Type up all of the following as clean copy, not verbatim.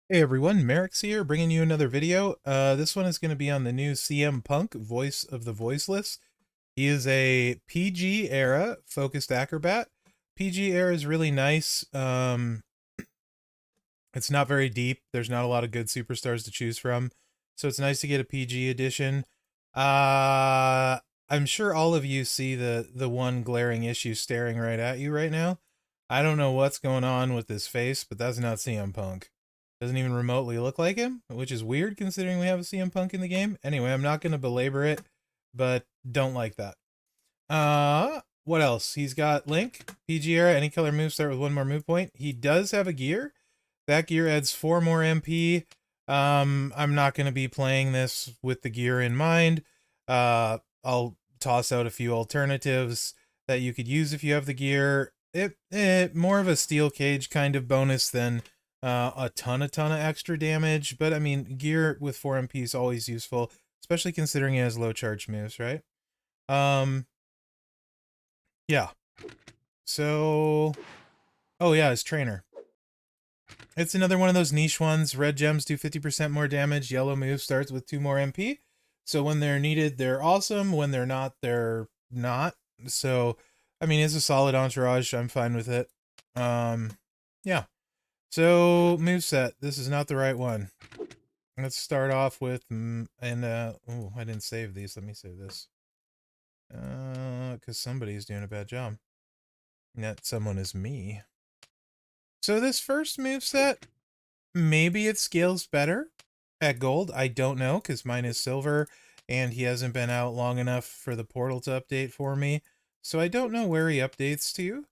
Hey everyone, Mherex here, bringing you another video. This one is going to be on the new CM Punk, voice of the Voiceless. He is a PG era focused acrobat. PG era is really nice. It's not very deep. There's not a lot of good superstars to choose from, so it's nice to get a PG edition. I'm sure all of you see the one glaring issue staring right at you right now. I don't know what's going on with this face, but that's not CM Punk. Doesn't even remotely look like him, which is weird considering we have a CM Punk in the game. Anyway, I'm not going to belabor it, but don't like that. What else? He's got Link, PG era, any color move start with one more move point. He does have a gear. That gear adds 4 more MP. I'm not going to be playing this with the gear in mind. I'll toss out a few alternatives that you could use if you have the gear. It more of a steel cage kind of bonus than a ton of extra damage, but I mean, gear with 4 MP is always useful, especially considering it has low charge moves, right? Yeah. So, oh yeah, his trainer. It's another one of those niche ones. Red gems do 50% more damage. Yellow move starts with 2 more MP. So when they're needed, they're awesome. When they're not, they're not. So, I mean, it's a solid entourage. I'm fine with it. Yeah. So, moveset. This is not the right one. Let's start off with, oh, I didn't save these. Let me save this. Because somebody's doing a bad job. And that someone is me. So this first moveset, maybe it scales better at gold. I don't know, because mine is silver, and he hasn't been out long enough for the portal to update for me. So I don't know where he updates to.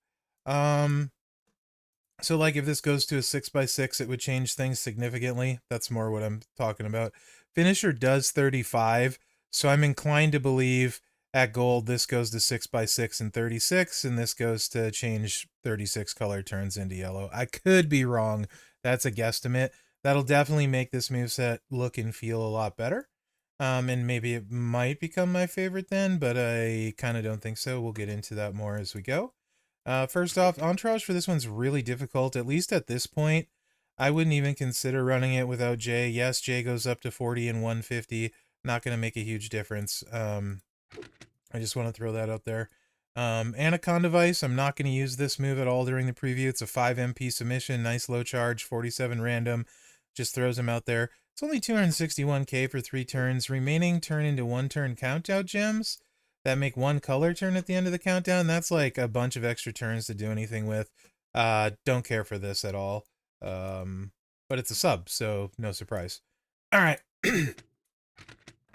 So like if this goes to a 6x6, it would change things significantly. That's more what I'm talking about. Finisher does 35, so I'm inclined to believe at gold this goes to 6x6 and 36, and this goes to change 36 color turns into yellow. I could be wrong. That's a guesstimate. That'll definitely make this moveset look and feel a lot better. And maybe it might become my favorite then, but I kind of don't think so. We'll get into that more as we go. First off, Entourage for this one's really difficult, at least at this point. I wouldn't even consider running it without J. Yes, J goes up to 40 and 150. Not going to make a huge difference. I just want to throw that out there. Anaconda Vice, I'm not going to use this move at all during the preview. It's a 5 MP submission, nice low charge, 47 random. Just throws him out there. It's only 261k for 3 turns. Remaining turn into 1 turn count-out gems that make 1 color turn at the end of the countdown. That's like a bunch of extra turns to do anything with. Don't care for this at all. But it's a sub, so no surprise. All right.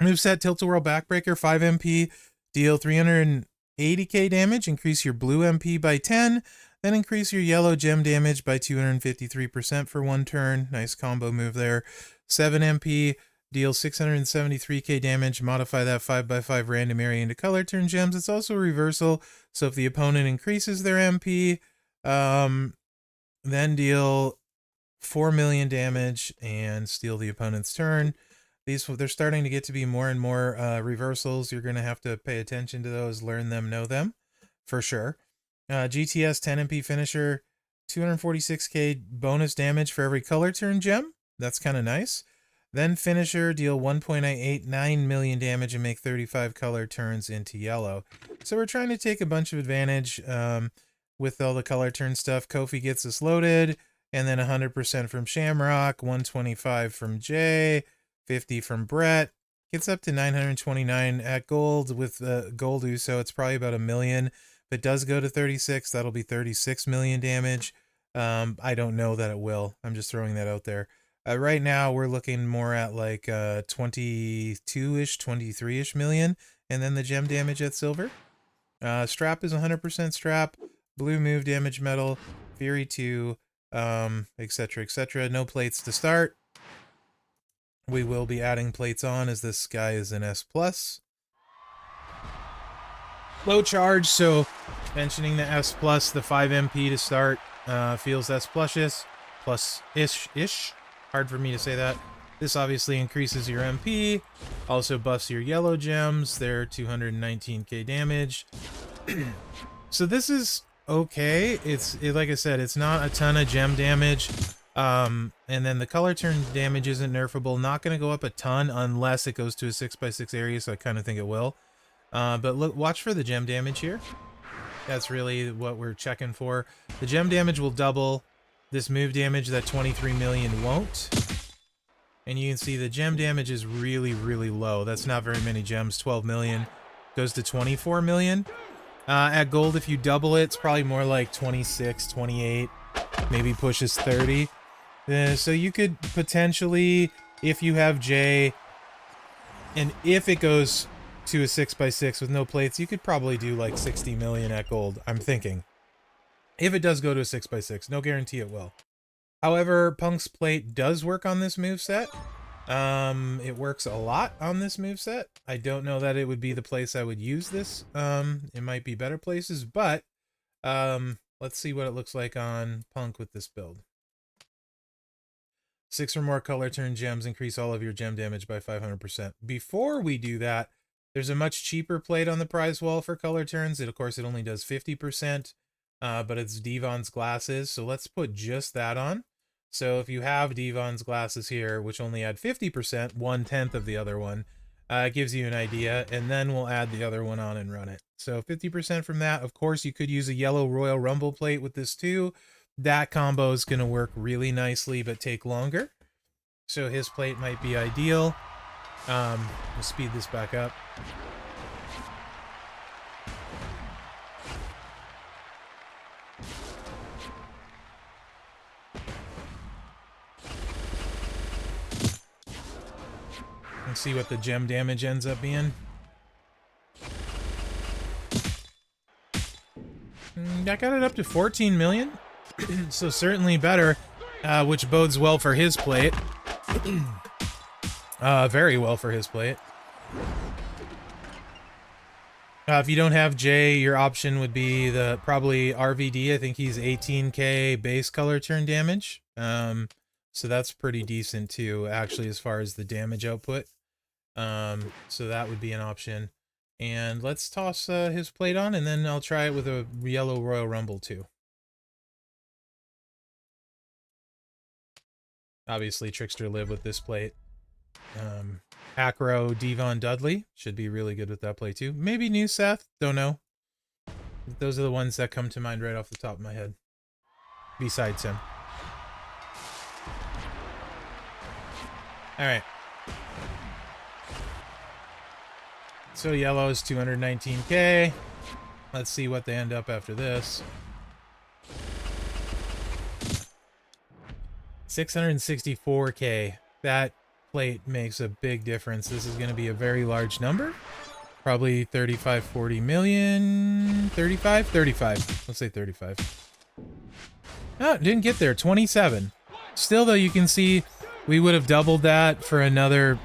Moveset Tilt-A-Whirl Backbreaker, 5 MP, deal 380k damage, increase your blue MP by 10, then increase your yellow gem damage by 253% for 1 turn. Nice combo move there. 7 MP, deal 673k damage, modify that 5x5 random area into color turn gems. It's also a reversal, so if the opponent increases their MP, then deal 4 million damage and steal the opponent's turn. They're starting to get to be more and more reversals. You're going to have to pay attention to those, learn them, know them, for sure. GTS 10 MP finisher, 246k bonus damage for every color turn gem. That's kind of nice. Then finisher, deal 1.89 million damage and make 35 color turns into yellow. So we're trying to take a bunch of advantage with all the color turn stuff. Kofi gets us loaded, and then 100% from Shamrock, 125 from Jay, 50 from Brett. Gets up to 929 at gold with gold Uso. It's probably about 1 million. If it does go to 36, that'll be 36 million damage. I don't know that it will. I'm just throwing that out there. Right now, we're looking more at like 22-ish, 23-ish million, and then the gem damage at silver. Strap is 100% strap, blue move damage metal, Fury 2, etc., etc. No plates to start. We will be adding plates on as this guy is an S+. Low charge, so mentioning the S+, the 5 MP to start feels S+, plus-ish. Hard for me to say that. This obviously increases your MP, also buffs your yellow gems. They're 219k damage. So this is okay. Like I said, it's not a ton of gem damage. And then the color turn damage isn't nerfable. Not going to go up a ton unless it goes to a 6x6 area, so I kind of think it will. But look, watch for the gem damage here. That's really what we're checking for. The gem damage will double. This move damage, that 23 million won't. And you can see the gem damage is really, really low. That's not very many gems. 12 million goes to 24 million. At gold, if you double it, it's probably more like 26, 28, maybe pushes 30. So you could potentially, if you have J, and if it goes to a 6x6 with no plates, you could probably do like 60 million at gold, I'm thinking. If it does go to a 6x6, no guarantee it will. However, Punk's plate does work on this moveset. It works a lot on this moveset. I don't know that it would be the place I would use this. It might be better places, but let's see what it looks like on Punk with this build. 6 or more color turn gems increase all of your gem damage by 500%. Before we do that, there's a much cheaper plate on the prize wall for color turns. Of course, it only does 50%, but it's Devon's glasses, so let's put just that on. So if you have Devon's glasses here, which only add 50%, 1/10 of the other one, it gives you an idea, and then we'll add the other one on and run it. So 50% from that. Of course, you could use a yellow Royal Rumble plate with this too. That combo is going to work really nicely, but take longer. So his plate might be ideal. We'll speed this back up. Let's see what the gem damage ends up being. I got it up to 14 million, so certainly better, which bodes well for his plate. Very well for his plate. If you don't have J, your option would be the probably RVD. I think he's 18k base color turn damage. So that's pretty decent too, actually, as far as the damage output. So that would be an option. And let's toss his plate on, and then I'll try it with a yellow Royal Rumble too. Obviously, Trickster live with this plate. Acro Devon Dudley should be really good with that plate too. Maybe New Seth, don't know. Those are the ones that come to mind right off the top of my head. Besides him. Alright. So yellow is 219k. Let's see what they end up after this. 664k. That plate makes a big difference. This is going to be a very large number. Probably 35, 40 million. 35? 35. Let's say 35. Oh, didn't get there. 27. Still, though, you can see we would have doubled that for another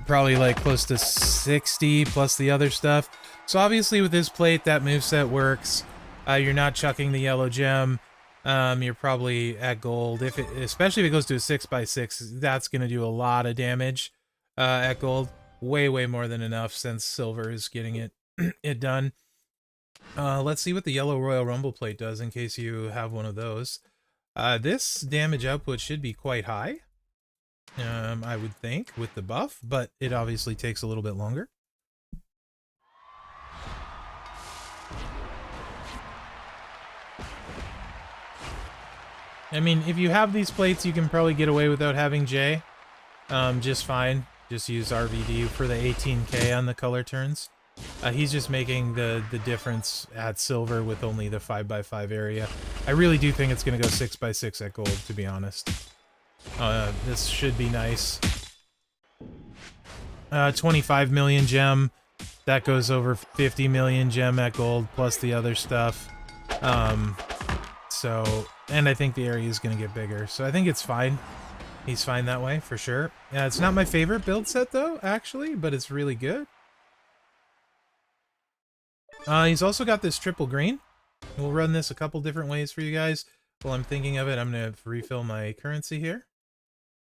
probably like close to 60 plus the other stuff. So obviously with this plate, that moveset works. You're not chucking the yellow gem. You're probably at gold. Especially if it goes to a 6x6, that's going to do a lot of damage at gold. Way, way more than enough since silver is getting it done. Let's see what the yellow Royal Rumble plate does in case you have one of those. This damage output should be quite high. I would think, with the buff, but it obviously takes a little bit longer. I mean, if you have these plates, you can probably get away without having J. Just fine. Just use RVD for the 18k on the color turns. He's just making the difference at silver with only the 5x5 area. I really do think it's going to go 6x6 at gold, to be honest. This should be nice. 25 million gem. That goes over 50 million gem at gold, plus the other stuff. And I think the area is going to get bigger. So I think it's fine. He's fine that way, for sure. It's not my favorite build set, though, actually, but it's really good. He's also got this triple green. We'll run this a couple different ways for you guys. While I'm thinking of it, I'm going to refill my currency here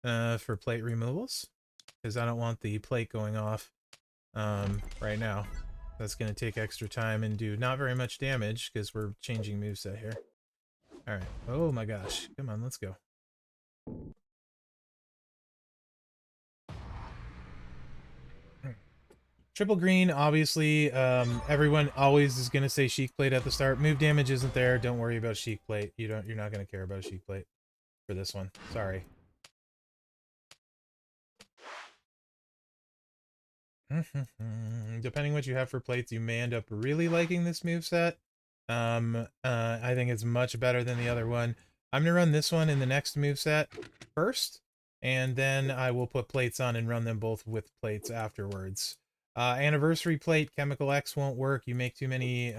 for plate removals, because I don't want the plate going off right now. That's going to take extra time and do not very much damage, because we're changing moveset here. Alright. Oh my gosh. Come on, let's go. Triple green, obviously, everyone always is going to say Sheik Plate at the start. Move damage isn't there. Don't worry about Sheik Plate. You're not going to care about Sheik Plate for this one. Sorry. Depending what you have for plates, you may end up really liking this moveset. I think it's much better than the other one. I'm going to run this one in the next moveset first, and then I will put plates on and run them both with plates afterwards. Anniversary plate, Chemical X won't work. You make too many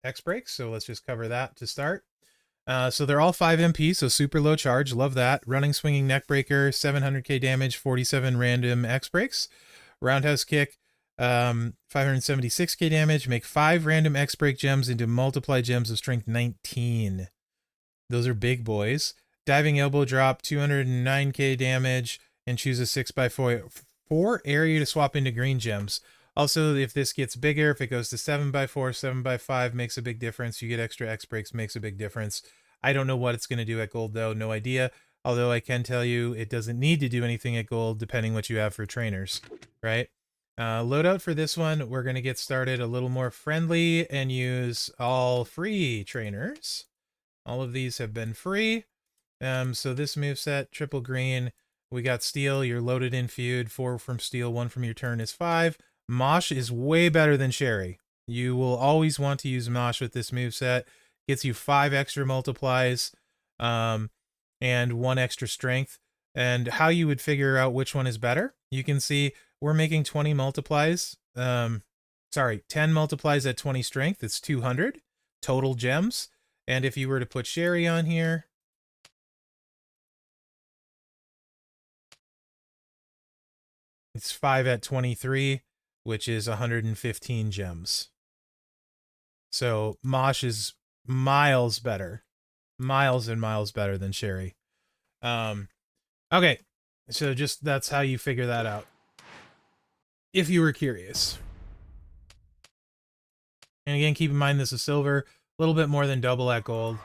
X breaks, so let's just cover that to start. So they're all 5 MP, so super low charge. Love that. Running Swinging Neckbreaker, 700k damage, 47 random X breaks. Roundhouse Kick, 576k damage. Make 5 random X break gems into multiply gems of strength 19. Those are big boys. Diving Elbow Drop, 209k damage, and choose a 6x4 area to swap into green gems. Also, if this gets bigger, if it goes to 7x4, 7x5, makes a big difference. You get extra X breaks, makes a big difference. I don't know what it's going to do at gold, though. No idea. Although I can tell you it doesn't need to do anything at gold, depending what you have for trainers, right? Loadout for this one, we're going to get started a little more friendly and use all free trainers. All of these have been free. So this moveset, triple green, we got steel, you're loaded in feud, 4 from steel, 1 from your turn is 5. Mosh is way better than Sherry. You will always want to use Mosh with this moveset. Gets you 5 extra multiplies, and 1 extra strength. And how you would figure out which one is better, you can see we're making 20 multiplies. 10 multiplies at 20 strength. It's 200 total gems. And if you were to put Sherry on here, it's 5 at 23, which is 115 gems. So Mosh is miles better. Miles and miles better than Sherry. Okay, so just that's how you figure that out, if you were curious. And again, keep in mind this is silver, a little bit more than double at gold.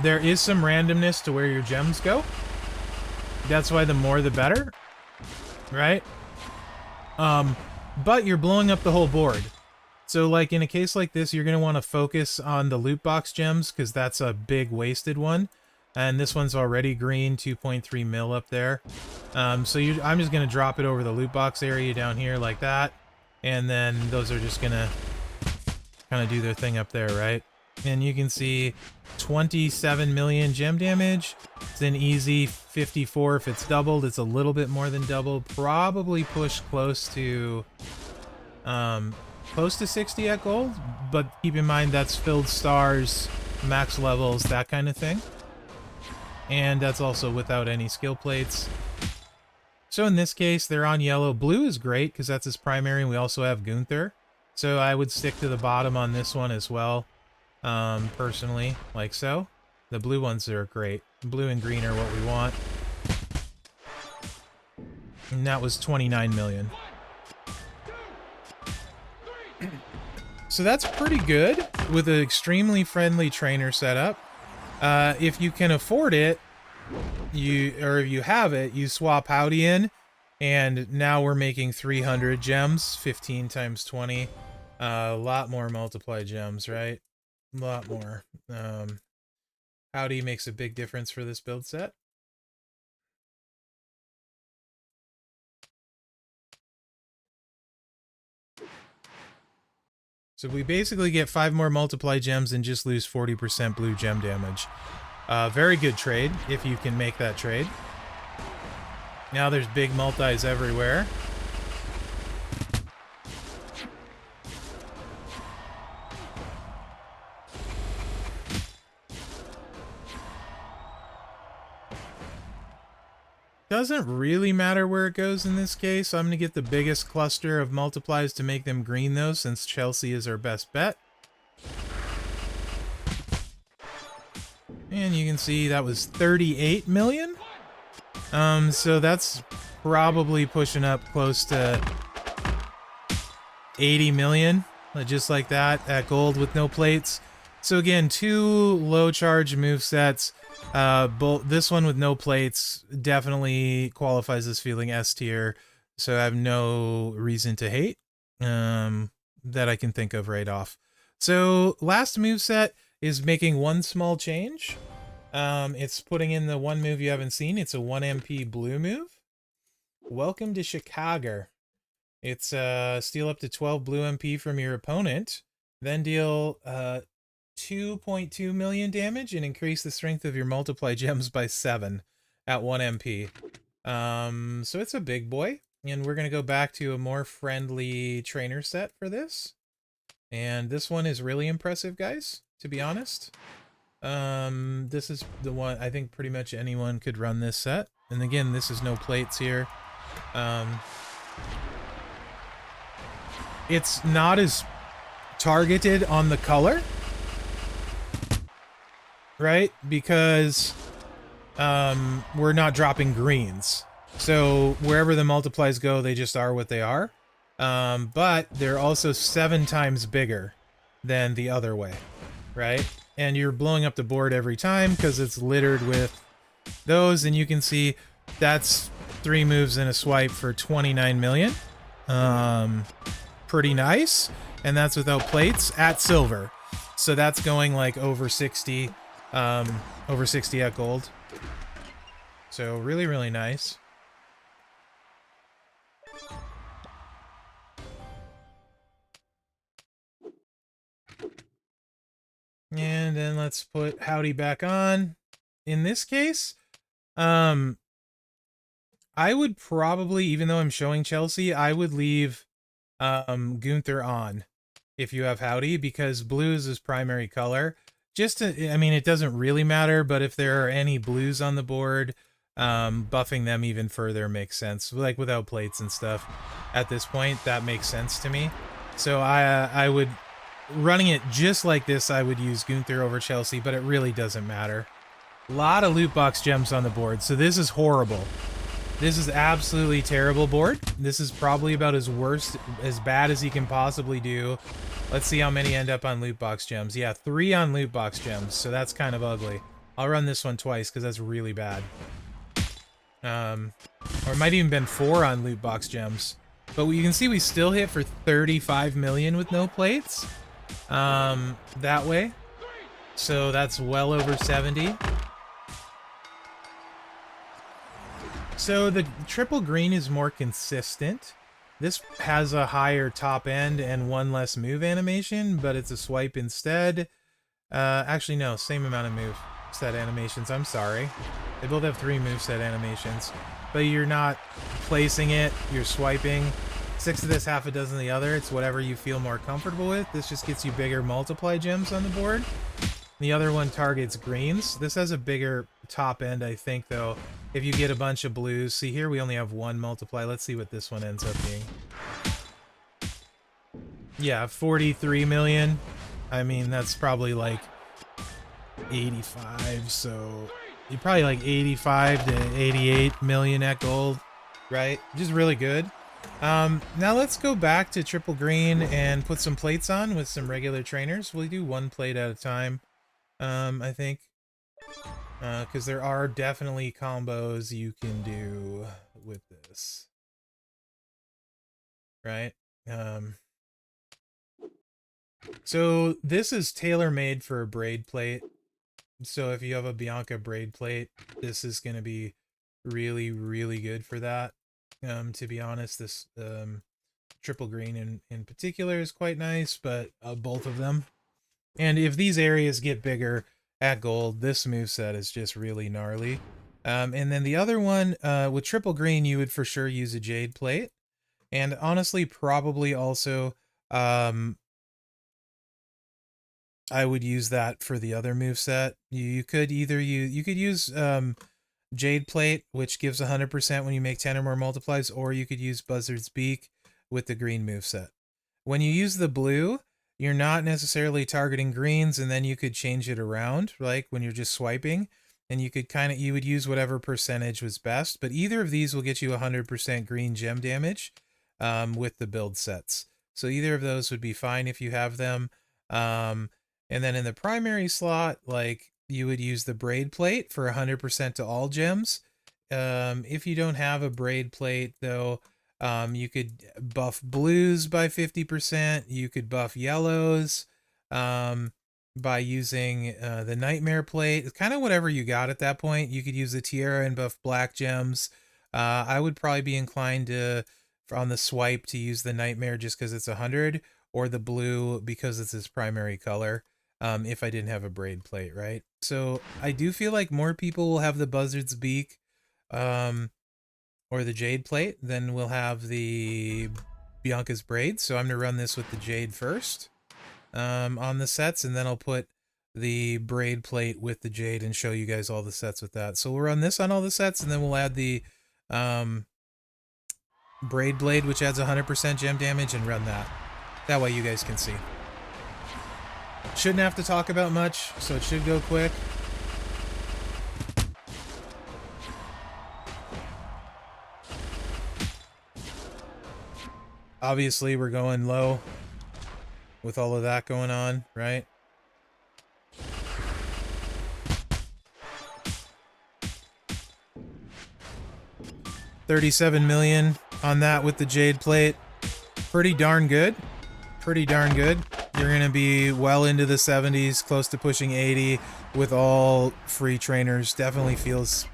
There is some randomness to where your gems go. That's why the more the better, right? But you're blowing up the whole board. So like in a case like this, you're going to want to focus on the loot box gems because that's a big wasted one. And this one's already green, 2.3 mil up there. I'm just going to drop it over the loot box area down here like that. And then those are just going to kind of do their thing up there, right? And you can see 27 million gem damage. It's an easy 54 if it's doubled. It's a little bit more than double. Probably push close to 60 at gold. But keep in mind that's filled stars, max levels, that kind of thing. And that's also without any skill plates. So in this case, they're on yellow. Blue is great because that's his primary, and we also have Gunther. So I would stick to the bottom on this one as well, personally, like so. The blue ones are great. Blue and green are what we want. And that was 29 million. So that's pretty good with an extremely friendly trainer setup. If you can afford it, if you have it, you swap Howdy in, and now we're making 300 gems, 15 times 20. A lot more multiply gems, right? A lot more. Howdy makes a big difference for this build set. So we basically get 5 more multiply gems and just lose 40% blue gem damage. Very good trade, if you can make that trade. Now there's big multis everywhere. Doesn't really matter where it goes in this case. I'm going to get the biggest cluster of multiplies to make them green, though, since Chelsea is our best bet. And you can see that was 38 million. So that's probably pushing up close to 80 million, just like that, at gold with no plates. So again, 2 low charge movesets. This one with no plates definitely qualifies as feeling S tier. So I have no reason to hate that I can think of right off. So last moveset is making one small change. It's putting in the one move you haven't seen. It's a 1 MP blue move. Welcome to Chicago. It's steal up to 12 blue MP from your opponent, then deal 2.2 million damage and increase the strength of your multiply gems by 7 at 1 MP. So it's a big boy, and we're going to go back to a more friendly trainer set for this. And this one is really impressive, guys, to be honest. This is the one I think pretty much anyone could run this set. And again, this is no plates here. It's not as targeted on the color, right? Because we're not dropping greens. So wherever the multiplies go, they just are what they are. But they're also 7 times bigger than the other way, right? And you're blowing up the board every time because it's littered with those. And you can see that's 3 moves in a swipe for 29 million. Pretty nice. And that's without plates at silver. So that's going like over 60 at gold. So really, really nice. And then let's put Howdy back on. In this case, I would probably, even though I'm showing Chelsea, I would leave Gunther on if you have Howdy, because blue is his primary color. Just to, I mean, it doesn't really matter, but if there are any blues on the board, buffing them even further makes sense. Like without plates and stuff, at this point, that makes sense to me. So I would, running it just like this, I would use Gunther over Chelsea, but it really doesn't matter. A lot of loot box gems on the board, so this is horrible. This is absolutely terrible board. This is probably about as bad as he can possibly do. Let's see how many end up on loot box gems. Yeah, 3 on loot box gems, so that's kind of ugly. I'll run this one twice because that's really bad. Or it might even been 4 on loot box gems. But you can see we still hit for 35 million with no plates. That way. So that's well over 70. So the triple green is more consistent. This has a higher top end and 1 less move animation, but it's a swipe instead. Actually, no, same amount of move set animations. I'm sorry. They both have 3 move set animations, but you're not placing it, you're swiping. 6 of this, half a dozen of the other. It's whatever you feel more comfortable with. This just gets you bigger multiply gems on the board. The other one targets greens. This has a bigger top end, I think, though. If you get a bunch of blues. See, here we only have 1 multiply. Let's see what this one ends up being. Yeah, 43 million. I mean, that's probably like 85, so you probably like 85 to 88 million at gold, right? Just really good. Now let's go back to triple green and put some plates on with some regular trainers. We'll do 1 plate at a time, I think. Because there are definitely combos you can do with this. Right? So this is tailor-made for a braid plate. So if you have a Bianca braid plate, this is going to be really, really good for that. To be honest, this triple green in particular is quite nice, but both of them. And if these areas get bigger at gold, this moveset is just really gnarly. And then the other one, with triple green, you would for sure use a jade plate. And honestly, probably also, I would use that for the other moveset. You could either use jade plate, which gives 100% when you make 10 or more multiplies, or you could use Buzzard's Beak with the green moveset. When you use the blue, you're not necessarily targeting greens, and then you could change it around, like when you're just swiping, and you could you would use whatever percentage was best, but either of these will get you 100% green gem damage with the build sets. So either of those would be fine if you have them. And then in the primary slot, like, you would use the braid plate for 100% to all gems. If you don't have a braid plate, though, You could buff blues by 50%. You could buff yellows by using the Nightmare plate. It's kind of whatever you got at that point. You could use the Tiara and buff black gems. I would probably be inclined to, on the swipe, to use the Nightmare just because it's 100, or the blue because it's its primary color. If I didn't have a braid plate, right? So I do feel like more people will have the Buzzard's Beak or the Jade plate than we'll have the Bianca's braid. So I'm going to run this with the Jade first on the sets, and then I'll put the braid plate with the Jade and show you guys all the sets with that. So we'll run this on all the sets, and then we'll add the braid blade, which adds 100% gem damage, and run that. That way you guys can see. Shouldn't have to talk about much, so it should go quick. Obviously, we're going low with all of that going on, right? $37 million on that with the Jade plate. Pretty darn good. Pretty darn good. You're going to be well into the 70s, close to pushing 80 with all free trainers. Definitely feels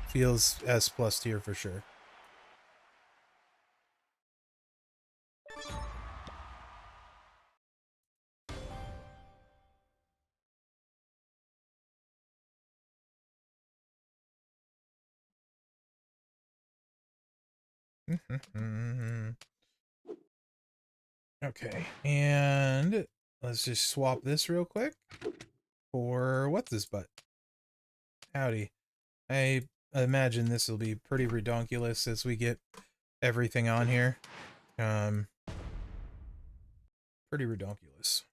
S+ tier for sure. Okay, and let's just swap this real quick for what's this butt? Howdy. I imagine this will be pretty redonkulous as we get everything on here. Pretty redonkulous.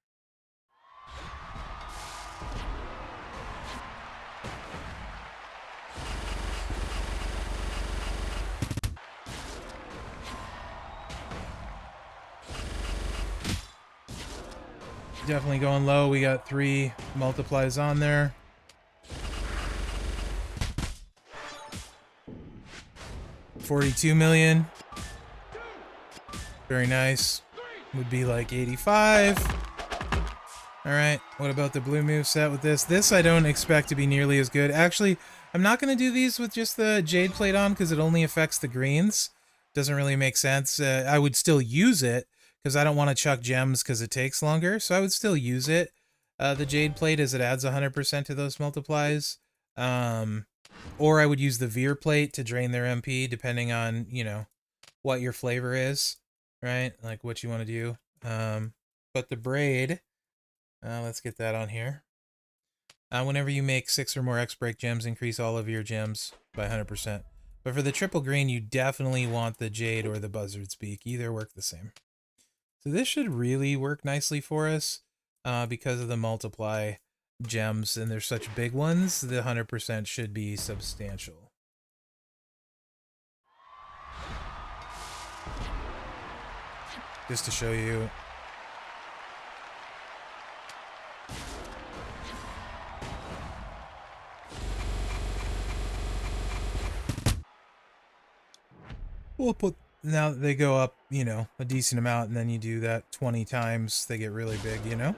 Definitely going low. We got 3 multiplies on there. $42 million. Very nice. Would be like 85. Alright, what about the blue move set with this? This I don't expect to be nearly as good. Actually, I'm not going to do these with just the Jade plate on because it only affects the greens. Doesn't really make sense. I would still use it because I don't want to chuck gems because it takes longer. So I would still use it, the Jade plate, as it adds 100% to those multiplies. Or I would use the Veer plate to drain their MP depending on, you know, what your flavor is, right? Like what you want to do. But the braid, let's get that on here. Whenever you make 6 or more X-Break gems, increase all of your gems by 100%. But for the triple green, you definitely want the Jade or the Buzzard's Beak. Either work the same. So this should really work nicely for us because of the multiply gems, and they're such big ones. The 100% should be substantial. Just to show you. We'll put, now they go up, you know, a decent amount, and then you do that 20 times, they get really big, you know?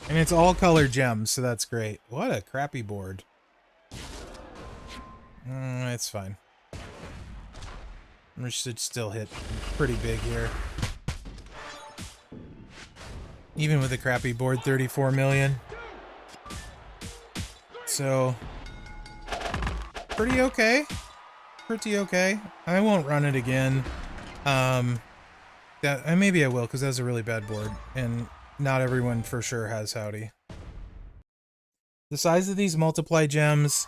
And it's all color gems, so that's great. What a crappy board. It's fine. We should still hit pretty big here. Even with a crappy board, 34 million. So, pretty okay. Pretty okay. I won't run it again. Maybe I will, because that's a really bad board, and not everyone for sure has Howdy. The size of these multiply gems,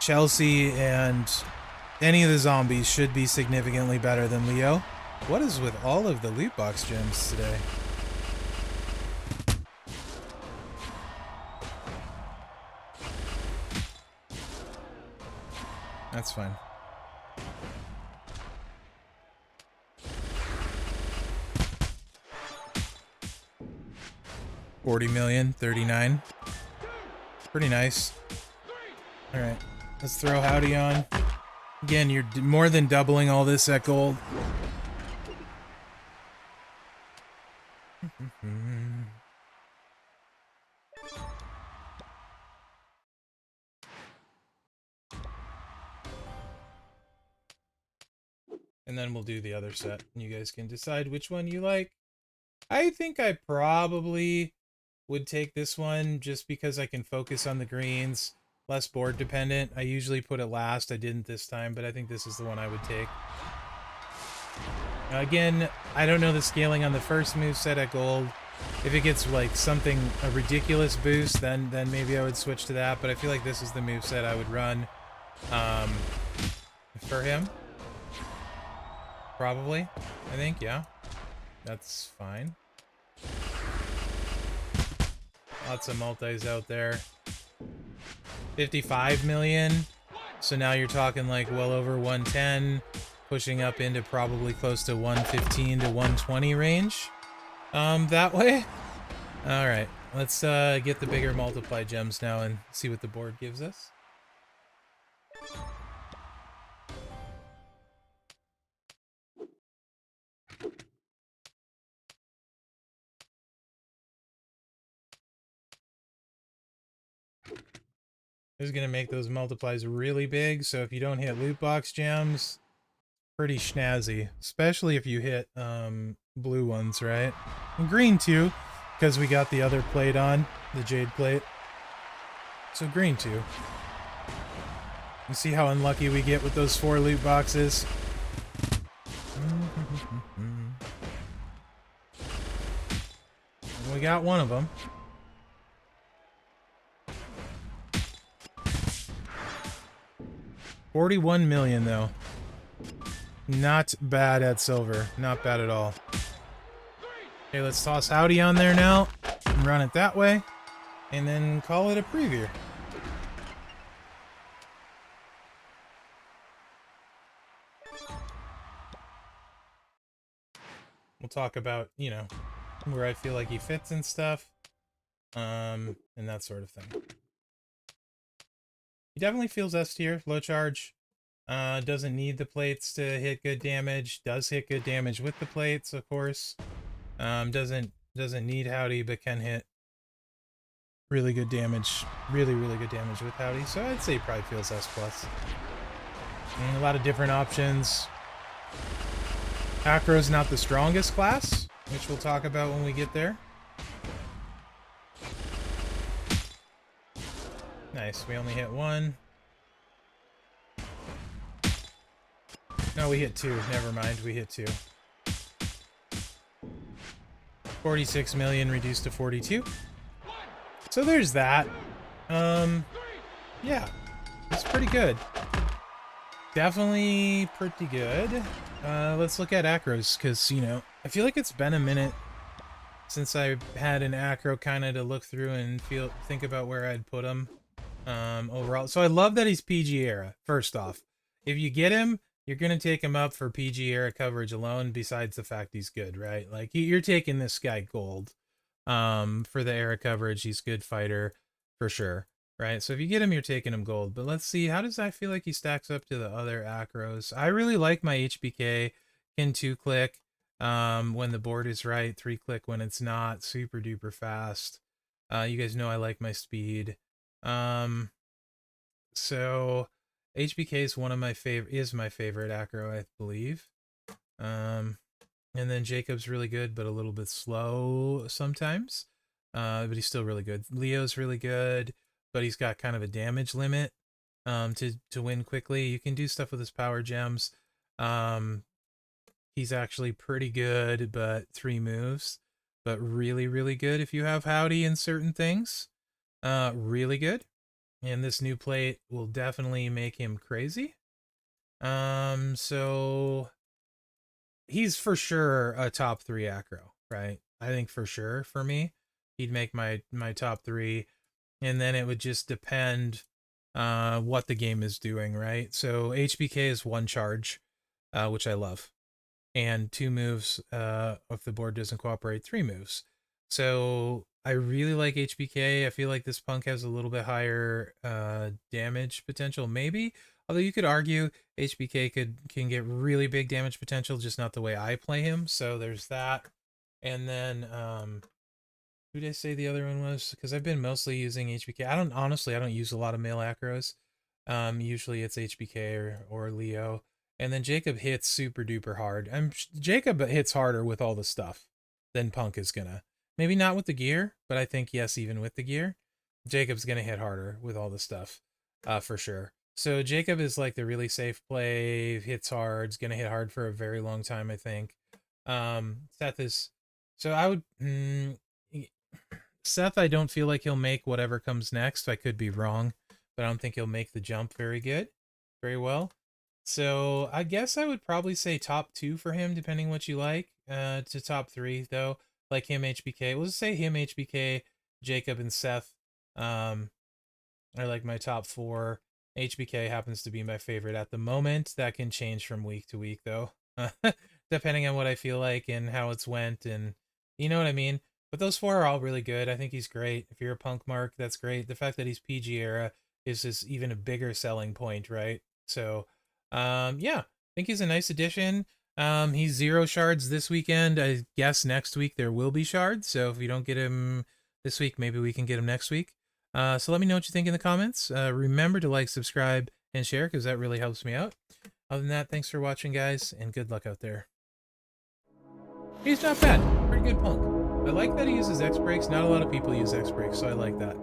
Chelsea and any of the zombies should be significantly better than Leo. What is with all of the loot box gems today? That's fine. $40 million, 39. Pretty nice. Alright, let's throw Howdy on. Again, you're more than doubling all this at gold. And then we'll do the other set, and you guys can decide which one you like. I think I probably would take this one just because I can focus on the greens, less board dependent. I usually put it last. I didn't this time, but I think this is the one I would take. Now again, I don't know the scaling on the first move set at gold. If it gets like something, a ridiculous boost, then maybe I would switch to that, but I feel like this is the move set I would run for him. Probably, I think, yeah. That's fine. Lots of multis out there. 55 million. So now you're talking like well over 110, pushing up into probably close to 115 to 120 range. That way. All right, let's get the bigger multiply gems now and see what the board gives us. This is going to make those multiplies really big, so if you don't hit loot box gems, pretty snazzy. Especially if you hit blue ones, right? And green too, because we got the other plate on, the jade plate. So green too. You see how unlucky we get with those 4 loot boxes? We got one of them. $41 million though. Not bad at silver. Not bad at all. Okay, let's toss Howdy on there now and run it that way, and then call it a preview. We'll talk about, you know, where I feel like he fits and stuff, and that sort of thing. He definitely feels S tier, low charge. Doesn't need the plates to hit good damage. Does hit good damage with the plates, of course. Doesn't need Howdy, but can hit really good damage. Really good damage with Howdy. So I'd say he probably feels S+. And a lot of different options. Acro's not the strongest class, which we'll talk about when we get there. Nice, we only hit 1. No, we hit 2. Never mind, we hit 2. 46 million reduced to 42. So there's that. Yeah, it's pretty good. Definitely pretty good. Let's look at acros, because, you know, I feel like it's been a minute since I had an acro kind of to look through and think about where I'd put him overall. So I love that he's PG era, first off. If you get him, you're going to take him up for PG era coverage alone, besides the fact he's good, right? Like, you're taking this guy gold for the era coverage. He's good fighter, for sure. Right, so if you get him, you're taking him gold. But let's see, how does I feel like he stacks up to the other acros? I really like my HBK. Can 2-click when the board is right, 3-click when it's not. Super duper fast. You guys know I like my speed. So HBK is my favorite acro, I believe. And then Jacob's really good, but a little bit slow sometimes. But he's still really good. Leo's really good, but he's got kind of a damage limit to win quickly. You can do stuff with his power gems. He's actually pretty good, but 3 moves. But really good if you have Howdy in certain things. Really good. And this new plate will definitely make him crazy. So he's for sure a top 3 acro, right? I think for sure for me, he'd make my top 3. And then it would just depend what the game is doing, right? So HBK is 1 charge, which I love, and 2 moves. If the board doesn't cooperate, 3 moves. So I really like HBK. I feel like this punk has a little bit higher damage potential, maybe. Although you could argue HBK can get really big damage potential, just not the way I play him. So there's that. And then who did I say the other one was? Because I've been mostly using HBK. I don't use a lot of male acros. Usually it's HBK or Leo. And then Jacob hits super duper hard. Jacob hits harder with all the stuff than Punk is gonna. Maybe not with the gear, but I think yes, even with the gear, Jacob's gonna hit harder with all the stuff, for sure. So Jacob is like the really safe play, hits hard, is gonna hit hard for a very long time, I think. Seth is, so I would, Seth, I don't feel like he'll make whatever comes next. I could be wrong, but I don't think he'll make the jump very well. So I guess I would probably say top 2 for him, depending what you like. To top 3 though, like him, HBK. We'll just say him, HBK, Jacob, and Seth. Are like my top 4. HBK happens to be my favorite at the moment. That can change from week to week though, depending on what I feel like and how it's went, and you know what I mean. But those 4 are all really good. I think he's great. If you're a Punk mark, that's great. The fact that he's PG era is even a bigger selling point, right? So, yeah, I think he's a nice addition. He's 0 shards this weekend. I guess next week there will be shards. So if we don't get him this week, maybe we can get him next week. So let me know what you think in the comments. Remember to like, subscribe, and share because that really helps me out. Other than that, thanks for watching, guys, and good luck out there. He's not bad. Pretty good Punk. I like that he uses X-Breaks. Not a lot of people use X-Breaks, so I like that.